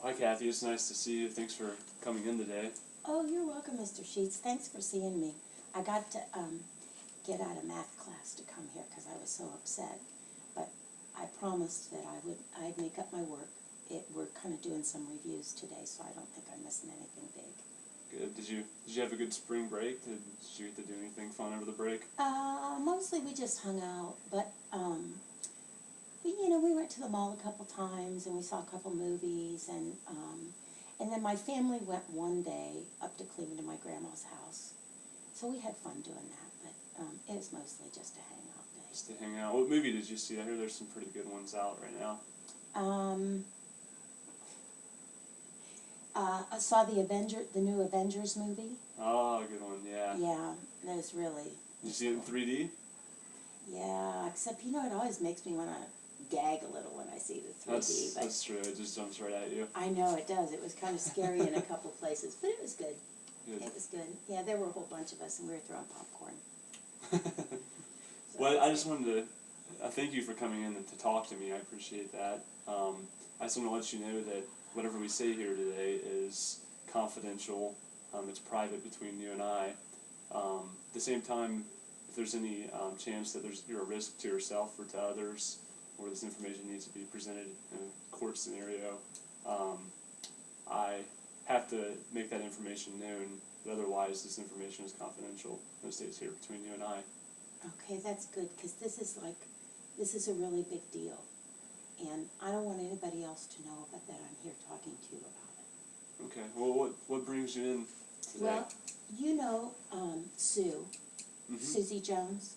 Hi, Kathy. It's nice to see you. Thanks for coming in today. Oh, you're welcome, Mr. Sheets. Thanks for seeing me. I got to get out of math class to come here because I was so upset. But I promised that I'd make up my work. We're kind of doing some reviews today, so I don't think I'm missing anything big. Good. Did you have a good spring break? Did you get to do anything fun over the break? Mostly we just hung out, but we went to the mall a couple times and we saw a couple movies, and then my family went one day up to Cleveland to my grandma's house, so we had fun doing that. But it was mostly just a hangout day. Just to hang out. What movie did you see? I hear there's some pretty good ones out right now. I saw the new Avengers movie. Oh, good one. Yeah. Yeah, that was really. Did you see it in 3D? Yeah, except it always makes me want to gag a little when I see the 3D. That's true. It just jumps right at you. I know it does. It was kind of scary in a couple places, but it was good. Good. It was good. Yeah, there were a whole bunch of us, and we were throwing popcorn. Well, I just wanted to thank you for coming in and to talk to me. I appreciate that. I just want to let you know that whatever we say here today is confidential. It's private between you and I. At the same time, if there's any chance that you're a risk to yourself or to others, or this information needs to be presented in a court scenario, I have to make that information known, but otherwise this information is confidential and it stays here between you and I. Okay, that's good, because this is a really big deal, and I don't want anybody else to know about that. I'm here talking to you about it. Okay, well, what brings you in today? Well, Sue, Mm-hmm. Susie Jones.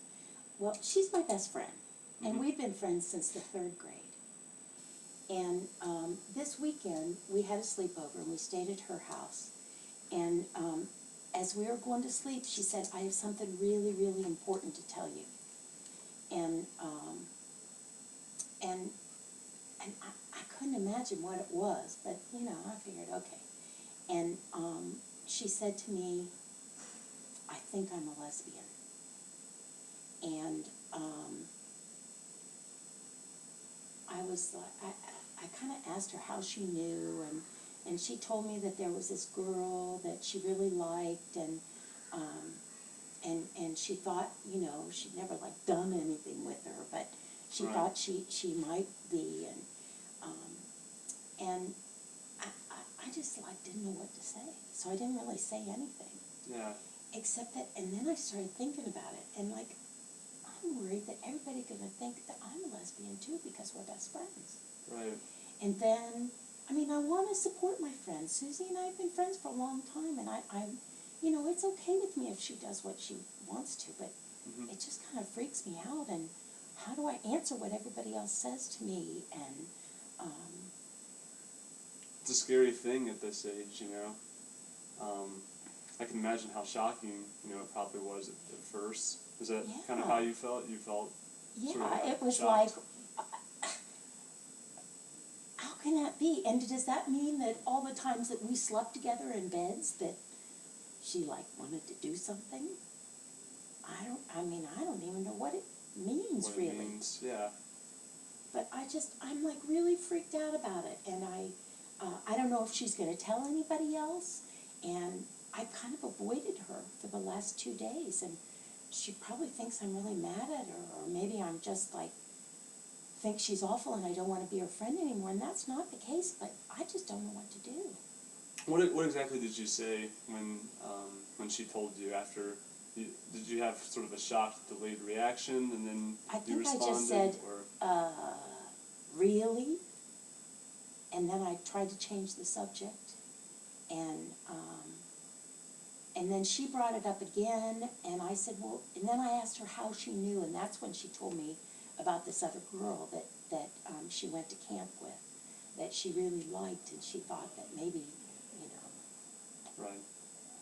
Well, she's my best friend, and we've been friends since the 3rd grade. And this weekend, we had a sleepover, and we stayed at her house. And as we were going to sleep, she said, "I have something really, really important to tell you." And I couldn't imagine what it was, but, I figured, okay. And she said to me, "I think I'm a lesbian." And I was like, I kind of asked her how she knew, and she told me that there was this girl that she really liked, and she thought, she'd never done anything with her, but she Right. thought she might be, and I just didn't know what to say, so I didn't really say anything. Yeah. Except that, and then I started thinking about it, and I'm worried that everybody's going to think that I'm a lesbian too because we're best friends. Right. And then, I want to support my friend. Susie and I have been friends for a long time, and I'm, it's okay with me if she does what she wants to, but Mm-hmm. it just kind of freaks me out, and how do I answer what everybody else says to me, and, It's a scary thing at this age, I can imagine how shocking, it probably was at first. Is that kind of how you felt? You felt yeah, sort of it was shocked? How can that be? And does that mean that all the times that we slept together in beds that she wanted to do something? I don't even know what it means, What really. it means, yeah. But I'm really freaked out about it, and I don't know if she's going to tell anybody else, and I've kind of avoided her for the last 2 days, and she probably thinks I'm really mad at her, or maybe I'm just think she's awful and I don't want to be her friend anymore, and that's not the case, but I just don't know what to do. What exactly did you say when she told you after? Did you have sort of a shocked, delayed reaction, and then you responded? I just said, really? And then I tried to change the subject, and then she brought it up again, and I said, well, and then I asked her how she knew, and that's when she told me about this other girl that she went to camp with, that she really liked, and she thought that maybe, Right.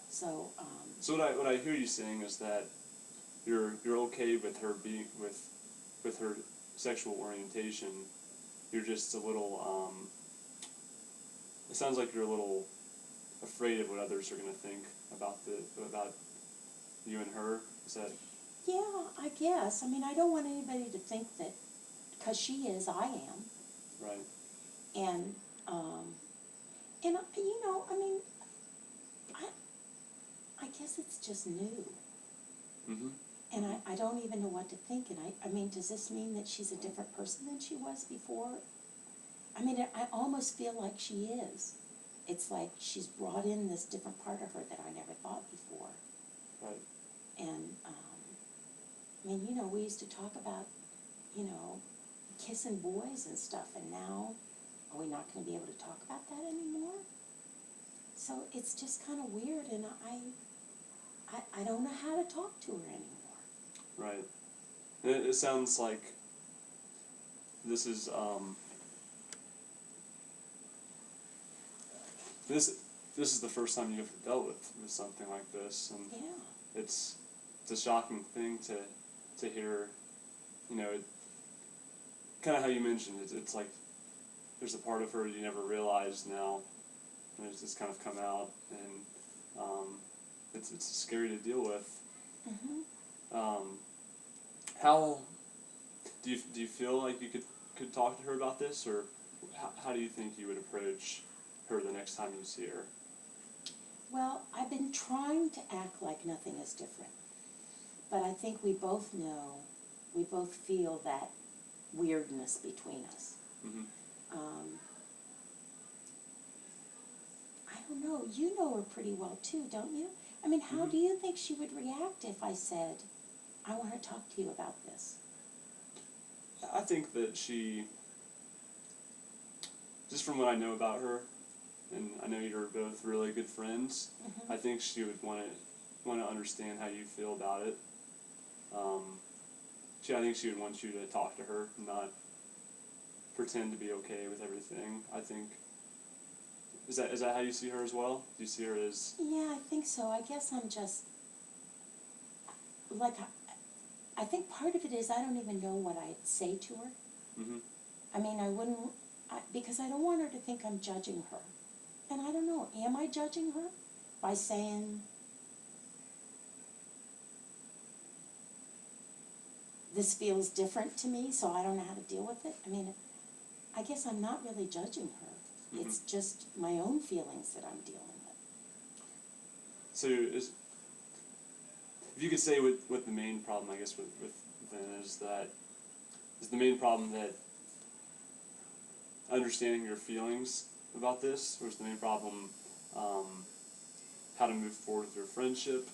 So. So what I hear you saying is that you're okay with her being with her sexual orientation. You're just a little. It sounds like you're a little afraid of what others are going to think about you and her. Is that? Yeah, I guess. I don't want anybody to think that because she is, I am. Right. And guess it's just new. Mm-hmm. And I don't even know what to think, and I mean, does this mean that she's a different person than she was before? I mean, I almost feel like she is. It's like she's brought in this different part of her that I never thought before. Right. And, I mean, you know, we used to talk about, you know, kissing boys and stuff, and now, are we not gonna be able to talk about that anymore? So it's just kind of weird, and I don't know how to talk to her anymore. Right. And it sounds like this is this is the first time you've dealt with something like this, and Yeah. it's a shocking thing to hear. You know, kind of how you mentioned it. It's like there's a part of her you never realized now, and it's just kind of come out, and it's scary to deal with. Mm-hmm. How do you feel like you could talk to her about this, or how do you think you would approach her the next time you see her? Well, I've been trying to act like nothing is different, but I think we both know, we both feel that weirdness between us. Mm-hmm. I don't know, you know her pretty well too, don't you? I mean, how Mm-hmm. do you think she would react if I said, I want to talk to you about this? I think that she, just from what I know about her, and I know you're both really good friends, Mm-hmm. I think she would want to understand how you feel about it. I think she would want you to talk to her, not pretend to be okay with everything. I think, is that how you see her as well? Do you see her as? Yeah, I think so. I guess I'm just, like, I think part of it is I don't even know what I'd say to her. Mm-hmm. I mean, I wouldn't, because I don't want her to think I'm judging her. And I don't know, am I judging her by saying, this feels different to me, so I don't know how to deal with it? I mean, I guess I'm not really judging her. Mm-hmm. It's just my own feelings that I'm dealing with. So if you could say what the main problem, I guess, with then is the main problem that understanding your feelings about this, or is the main problem how to move forward with your friendship?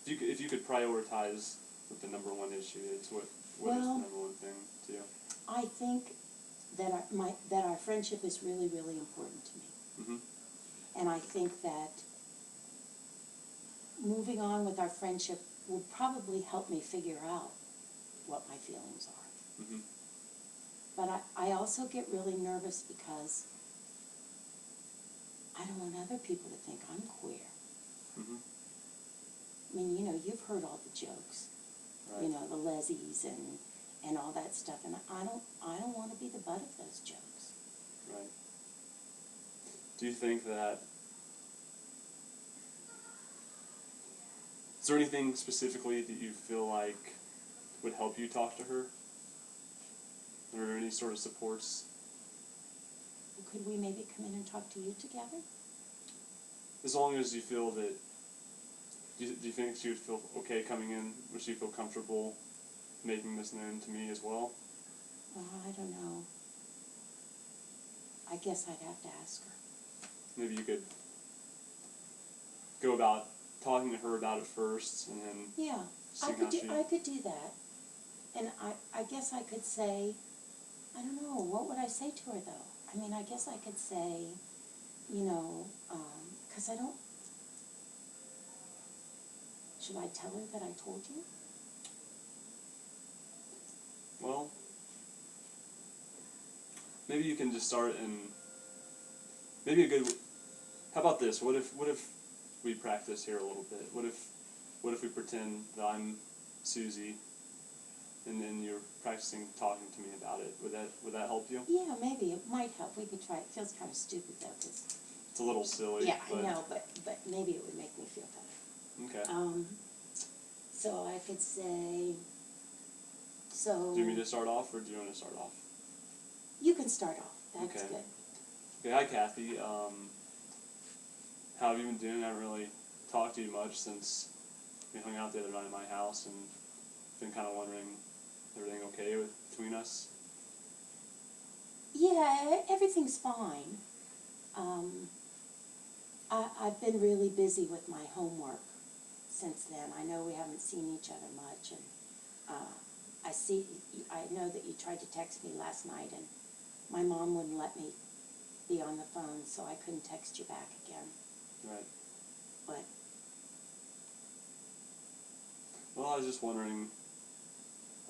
If you could prioritize what the number one issue is, what is the Well, number one thing to you? I think that our friendship is really, really important to me. Mm-hmm. And I think that moving on with our friendship will probably help me figure out what my feelings are. Mm-hmm. But I also get really nervous because I don't want other people to think I'm queer. Mm-hmm. I mean, you know, you've heard all the jokes, Right. you know, the lesies and all that stuff, and I don't want to be the butt of those jokes. Right. Do you think that? Is there anything specifically that you feel like would help you talk to her? Are there any sort of supports? Could we maybe come in and talk to you together? As long as you feel that, do you think she would feel okay coming in? Would she feel comfortable making this known to me as well? Well, I don't know. I guess I'd have to ask her. Maybe you could go about talking to her about it first, and then Yeah, seeing how she. I could do that. And I guess I could say, I don't know, what would I say to her though? I mean, I guess I could say, you know, 'cause I don't, should I tell her that I told you? Well, maybe you can just start and maybe a good. How about this? What if we practice here a little bit? What if we pretend that I'm Susie, and then you're practicing talking to me about it? Would that help you? Yeah, maybe, it might help. We could try it. It feels kind of stupid though, 'cause, It's a little silly. yeah, but, I know, but maybe it would make me feel better. Okay. So I could say, so. Do you want me to start off, or do you want to start off? You can start off. That's Okay. good. Okay, hi Kathy. How have you been doing? I haven't really talked to you much since we hung out the other night at my house, and been kind of wondering, everything okay between us? Yeah, everything's fine. I've been really busy with my homework since then. I know we haven't seen each other much, and I know that you tried to text me last night, and my mom wouldn't let me be on the phone, so I couldn't text you back again. Right. But Well, I was just wondering,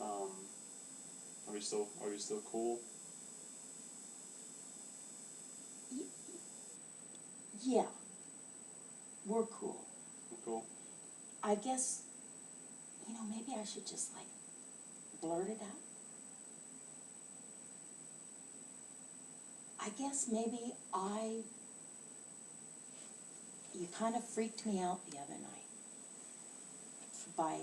are we still cool? yeah, we're cool. We're cool. I guess, maybe I should just like blurt it out. I guess maybe you kind of freaked me out the other night by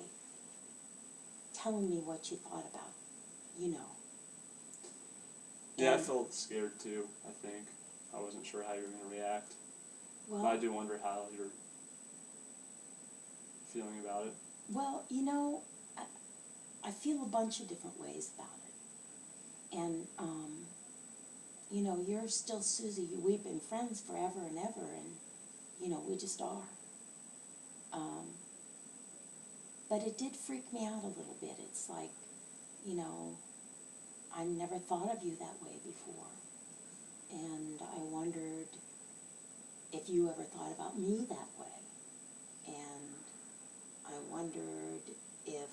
telling me what you thought about, Yeah, I And- felt scared too, I think. I wasn't sure how you were going to react. Well, But I do wonder how you're feeling about it. Well, I feel a bunch of different ways about it. And, you're still Susie. We've been friends forever and ever, and, we just are. But it did freak me out a little bit. It's like, I never thought of you that way before. And I wondered if you ever thought about me that way. And I wondered if,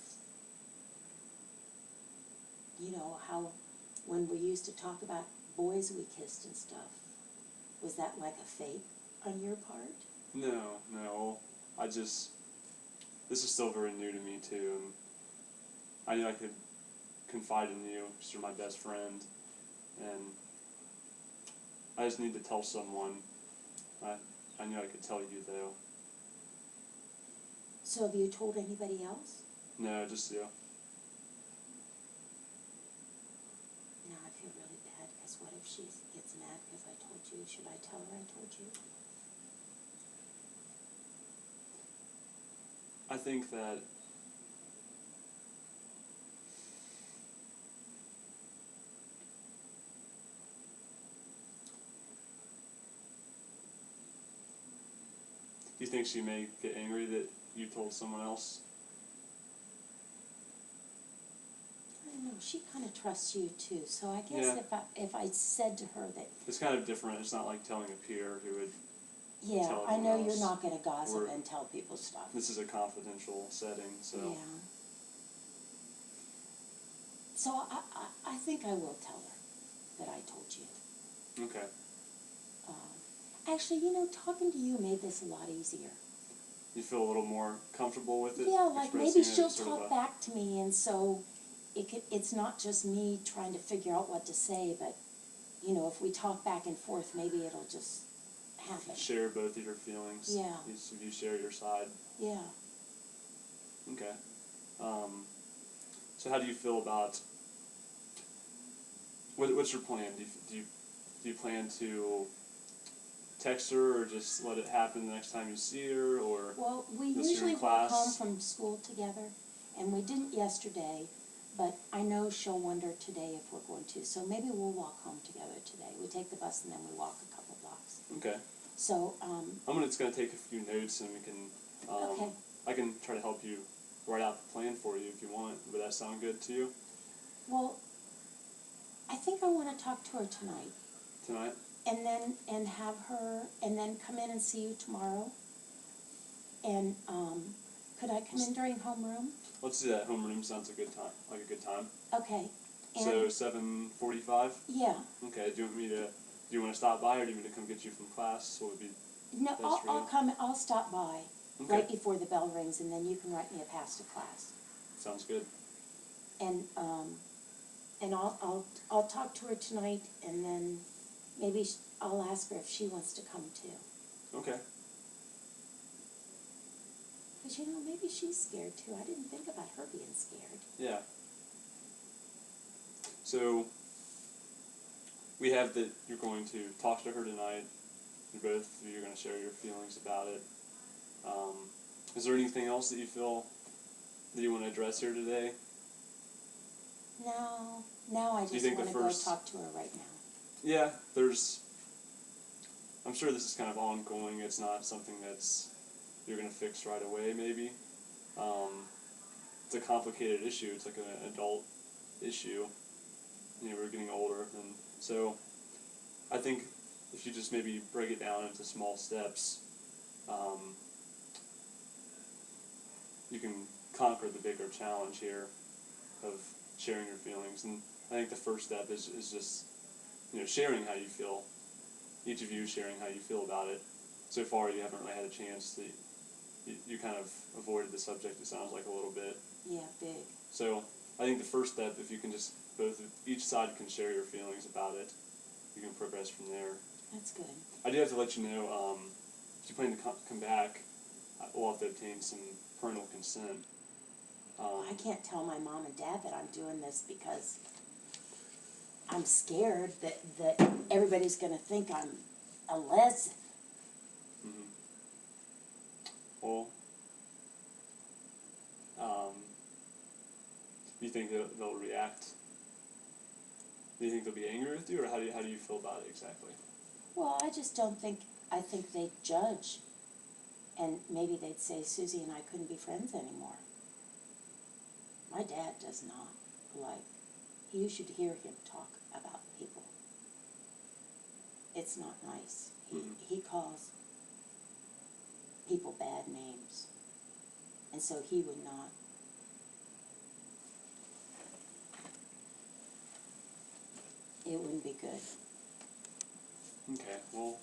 how when we used to talk about boys we kissed and stuff, was that like a fake on your part? No. This is still very new to me too, and I knew I could confide in you because you're my best friend, and I just need to tell someone. I knew I could tell you though. So have you told anybody else? No, just you. Now I feel really bad, because what if she gets mad because I told you? Should I tell her I told you? I think that do you think she may get angry that you told someone else? I don't know, she kind of trusts you too, so I guess Yeah. if I said to her that, It's kind of different. It's not like telling a peer who would. yeah, Tell I know everyone you're else. not gonna gossip Or- and tell people stuff. This is a confidential setting, so. Yeah. So I think I will tell her that I told you. Okay. Actually, talking to you made this a lot easier. You feel a little more comfortable with it? Yeah, like maybe expressing it she'll sort of talk back to me, and so it's not just me trying to figure out what to say, but, if we talk back and forth, maybe it'll just happen. Share both of your feelings. Yeah. You share your side. Yeah. Okay. So how do you feel about, what's your plan? Do you plan to text her or just let it happen the next time you see her, or? Well, we You'll see her in usually walk class? home from school together, and we didn't yesterday, but I know she'll wonder today if we're going to, so maybe we'll walk home together today. We take the bus and then we walk a couple blocks. Okay. So, It's gonna take a few notes, and we can. Okay. I can try to help you write out the plan for you if you want. Would that sound good to you? well, I think I want to talk to her tonight, Tonight? and have her, and then come in and see you tomorrow. And, could I come in during homeroom? Let's do that. Homeroom sounds a good time. Okay. And, So 7:45. yeah. Okay. Do you want to stop by, or do you want me to come get you from class? What would be? No, That's for you. I'll stop by Okay. right before the bell rings, and then you can write me a pass to class. Sounds good. And I'll talk to her tonight, and then maybe I'll ask her if she wants to come too. Okay. Because, maybe she's scared too. I didn't think about her being scared. Yeah. So we have that you're going to talk to her tonight. You're going to share your feelings about it. Is there anything else that you feel that you want to address here today? No, I Do you just think the wanna go first- talk to her right now. Yeah, I'm sure this is kind of ongoing. It's not something that's you're going to fix right away, maybe. It's a complicated issue. It's like an adult issue. We're getting older, and so I think if you just maybe break it down into small steps, you can conquer the bigger challenge here of sharing your feelings. And I think the first step is just sharing how you feel. Each of you sharing how you feel about it. So far, you haven't really had a chance to. You kind of avoided the subject. It sounds like a little bit. Yeah, big. So I think the first step, if you can just each side can share your feelings about it, you can progress from there. That's good. I do have to let you know, if you plan to come back, we'll have to obtain some parental consent. I can't tell my mom and dad that I'm doing this because I'm scared that everybody's gonna think I'm a lesbian. Mm-hmm. Well, do you think they'll react? Do you think they'll be angry with you, or how do you feel about it exactly? Well, I just don't think, I think they'd judge. And maybe they'd say Susie and I couldn't be friends anymore. My dad does not like, you should hear him talk about people. It's not nice. He calls people bad names. And so he would not. It wouldn't be good. Okay, well.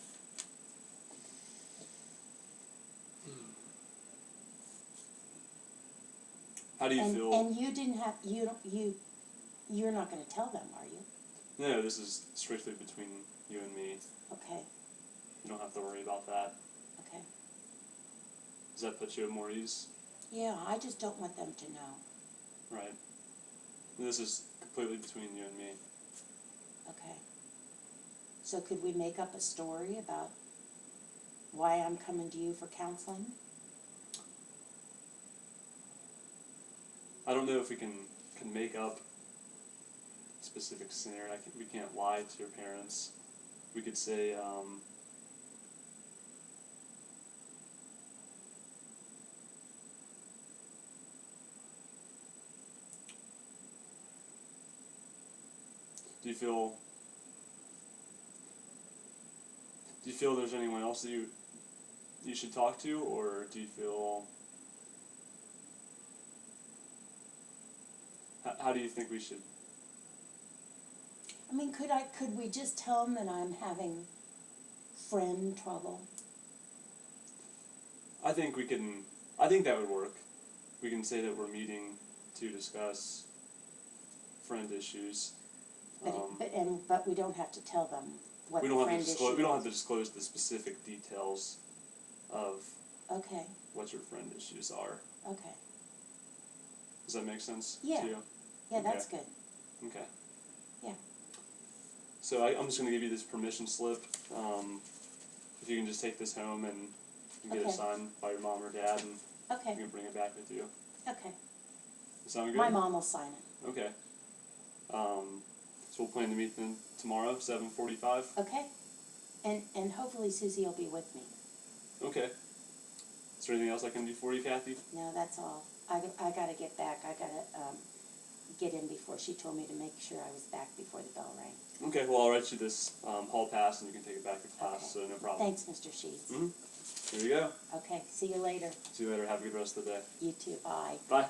How do you feel? And you didn't have, you're not gonna tell them, are you? No, this is strictly between you and me. Okay, You don't have to worry about that. okay. Does that put you at more ease? Yeah, I just don't want them to know. Right. And this is completely between you and me. Okay. So could we make up a story about why I'm coming to you for counseling? I don't know if we can make up a specific scenario. We can't lie to your parents. We could say, do you feel there's anyone else that you should talk to, or do you feel, how do you think we should? I mean, could we just tell them that I'm having friend trouble? I think that would work. We can say that we're meeting to discuss friend issues. But we don't have to tell them what We the don't have friend to issue disclose. We don't have is. to disclose the specific details of Okay, what your friend issues are. okay. Does that make sense Yeah. to you? Yeah, Okay. that's good. Okay. Yeah. So I'm just going to give you this permission slip. If you can just take this home and get it Okay. signed by your mom or dad, and you Okay, can bring it back with you. okay. Does that sound good? My mom will sign it. Okay. So we'll plan to meet then tomorrow, 7:45. Okay? And hopefully Susie will be with me. Okay. Is there anything else I can do for you, Kathy? No, that's all. I gotta get back. I gotta get in before she told me to make sure I was back before the bell rang. Okay. Well, I'll write you this hall pass, and you can take it back to class. Okay. So no problem. Thanks, Mr. Sheets. Here you go. Okay, see you later. See you later. Have a good rest of the day. You too. Bye. Bye.